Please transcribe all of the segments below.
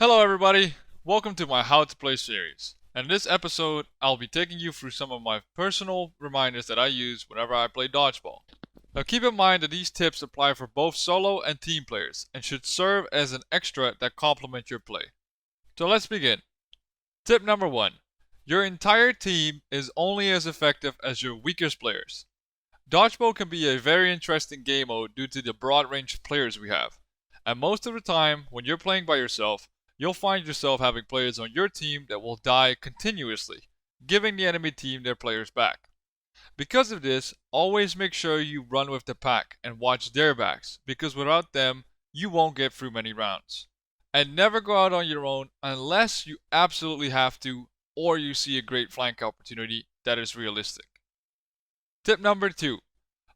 Hello everybody, welcome to my How to Play series. And in this episode, I'll be taking you through some of my personal reminders that I use whenever I play Dodgeball. Now keep in mind that these tips apply for both solo and team players and should serve as an extra that complement your play. So let's begin. Tip number 1. Your entire team is only as effective as your weakest players. Dodgeball can be a very interesting game mode due to the broad range of players we have. And most of the time, when you're playing by yourself, you'll find yourself having players on your team that will die continuously, giving the enemy team their players back. Because of this, always make sure you run with the pack and watch their backs, because without them, you won't get through many rounds. And never go out on your own unless you absolutely have to, or you see a great flank opportunity that is realistic. Tip number 2.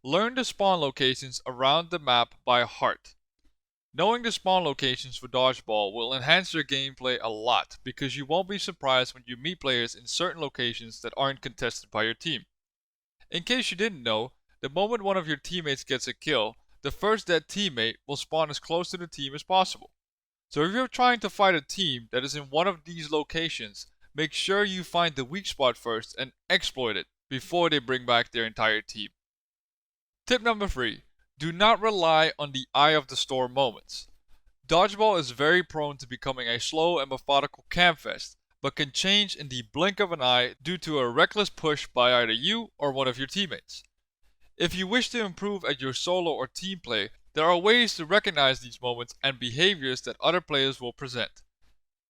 Learn the spawn locations around the map by heart. Knowing the spawn locations for Dodgeball will enhance your gameplay a lot because you won't be surprised when you meet players in certain locations that aren't contested by your team. In case you didn't know, the moment one of your teammates gets a kill, the first dead teammate will spawn as close to the team as possible. So if you're trying to fight a team that is in one of these locations, make sure you find the weak spot first and exploit it before they bring back their entire team. Tip number 3. Do not rely on the eye of the storm moments. Dodgeball is very prone to becoming a slow and methodical campfest, but can change in the blink of an eye due to a reckless push by either you or one of your teammates. If you wish to improve at your solo or team play, there are ways to recognize these moments and behaviors that other players will present.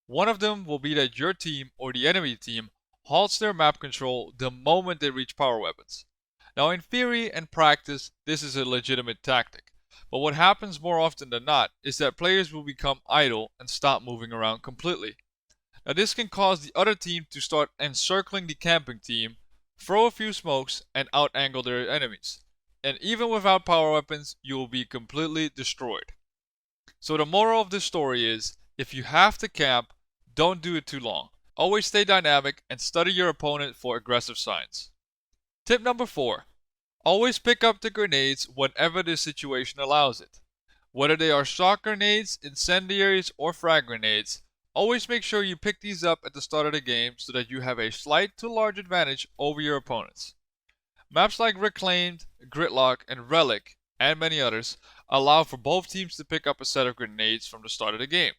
One of them will be that your team or the enemy team halts their map control the moment they reach power weapons. Now in theory and practice, this is a legitimate tactic, but what happens more often than not is that players will become idle and stop moving around completely. Now this can cause the other team to start encircling the camping team, throw a few smokes and out-angle their enemies. And even without power weapons, you will be completely destroyed. So the moral of this story is, if you have to camp, don't do it too long. Always stay dynamic and study your opponent for aggressive signs. Tip number 4. Always pick up the grenades whenever the situation allows it. Whether they are shock grenades, incendiaries, or frag grenades, always make sure you pick these up at the start of the game so that you have a slight to large advantage over your opponents. Maps like Reclaimed, Gridlock, and Relic, and many others, allow for both teams to pick up a set of grenades from the start of the game.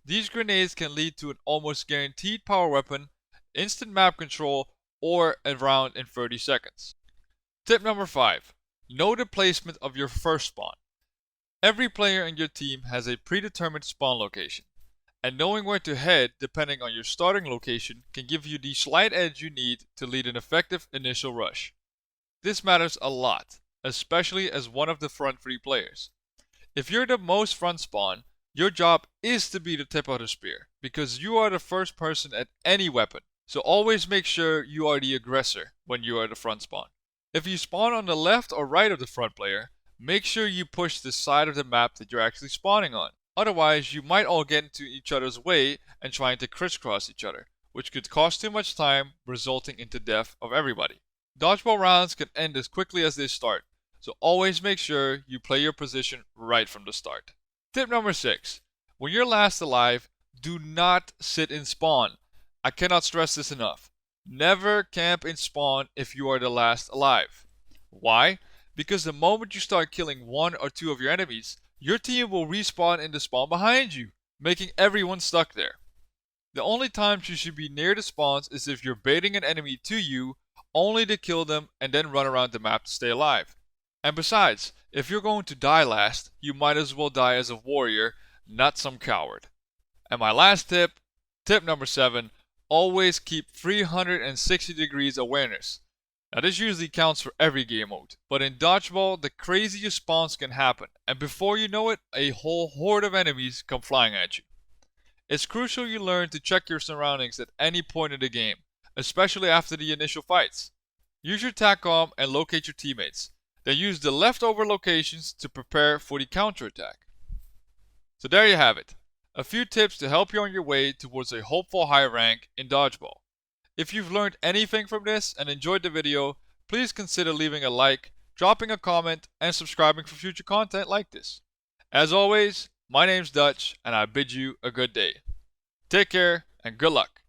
These grenades can lead to an almost guaranteed power weapon, instant map control, or a round in 30 seconds. Tip number 5. Know the placement of your first spawn. Every player in your team has a predetermined spawn location, and knowing where to head depending on your starting location can give you the slight edge you need to lead an effective initial rush. This matters a lot, especially as one of the front 3 players. If you're the most front spawn, your job is to be the tip of the spear, because you are the first person at any weapon. So always make sure you are the aggressor when you are the front spawn. If you spawn on the left or right of the front player, make sure you push the side of the map that you're actually spawning on. Otherwise, you might all get into each other's way and trying to crisscross each other, which could cost too much time, resulting in the death of everybody. Dodgeball rounds can end as quickly as they start, so always make sure you play your position right from the start. Tip number 6. When you're last alive, do not sit in spawn. I cannot stress this enough. Never camp in spawn if you are the last alive. Why? Because the moment you start killing 1 or 2 of your enemies, your team will respawn in the spawn behind you, making everyone stuck there. The only times you should be near the spawns is if you're baiting an enemy to you, only to kill them and then run around the map to stay alive. And besides, if you're going to die last, you might as well die as a warrior, not some coward. And my last tip, tip number 7, always keep 360 degrees awareness. Now this usually counts for every game mode, but in Dodgeball the craziest spawns can happen, and before you know it, a whole horde of enemies come flying at you. It's crucial you learn to check your surroundings at any point in the game, especially after the initial fights. Use your TACOM and locate your teammates, then use the leftover locations to prepare for the counterattack. So there you have it. A few tips to help you on your way towards a hopeful high rank in Dodgeball. If you've learned anything from this and enjoyed the video, please consider leaving a like, dropping a comment, and subscribing for future content like this. As always, my name's Dutch, and I bid you a good day. Take care and good luck.